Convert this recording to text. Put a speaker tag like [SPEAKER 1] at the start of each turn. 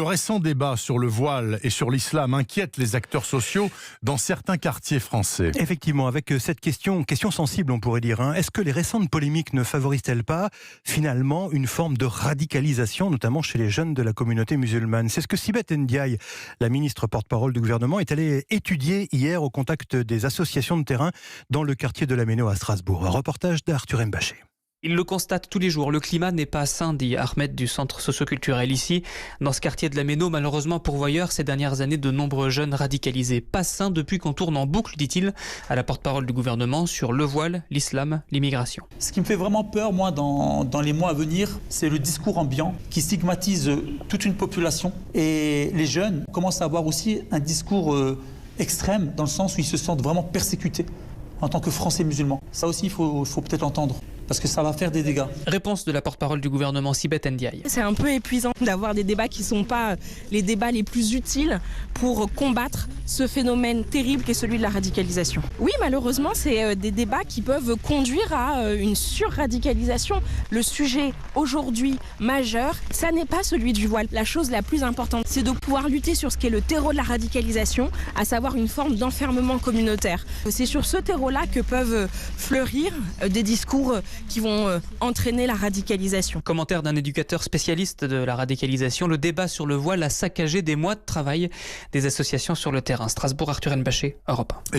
[SPEAKER 1] récent débat sur le voile et sur l'islam inquiète les acteurs sociaux dans certains quartiers français.
[SPEAKER 2] Effectivement, avec cette question sensible, on pourrait dire. Est-ce que les récentes polémiques ne favorisent-elles pas, finalement, une forme de radicalisation, notamment chez les jeunes de la communauté musulmane? C'est ce que Sibeth Ndiaye, la ministre porte-parole du gouvernement, est allée étudier hier au contact des associations de terrain dans le quartier de la Méno à Strasbourg. Un reportage d'Arthur Mbaché.
[SPEAKER 3] Il le constate tous les jours, le climat n'est pas sain, dit Ahmed du centre socioculturel ici. Dans ce quartier de la Méno, malheureusement pourvoyeur ces dernières années de nombreux jeunes radicalisés. Pas sain depuis qu'on tourne en boucle, dit-il, à la porte-parole du gouvernement sur le voile, l'islam, l'immigration.
[SPEAKER 4] Ce qui me fait vraiment peur, moi, dans les mois à venir, c'est le discours ambiant qui stigmatise toute une population. Et les jeunes commencent à avoir aussi un discours extrême, dans le sens où ils se sentent vraiment persécutés en tant que Français musulmans. Ça aussi, il faut peut-être l'entendre, parce que ça va faire des dégâts.
[SPEAKER 3] Réponse de la porte-parole du gouvernement, Sibeth Ndiaye.
[SPEAKER 5] C'est un peu épuisant d'avoir des débats qui ne sont pas les débats les plus utiles pour combattre ce phénomène terrible qu'est celui de la radicalisation. Oui, malheureusement, c'est des débats qui peuvent conduire à une surradicalisation. Le sujet aujourd'hui majeur, ça n'est pas celui du voile. La chose la plus importante, c'est de pouvoir lutter sur ce qu'est le terreau de la radicalisation, à savoir une forme d'enfermement communautaire. C'est sur ce terreau-là que peuvent fleurir des discours qui vont entraîner la radicalisation.
[SPEAKER 3] Commentaire d'un éducateur spécialiste de la radicalisation, le débat sur le voile a saccagé des mois de travail des associations sur le terrain. Strasbourg, Arthur Mbaché, Europe 1.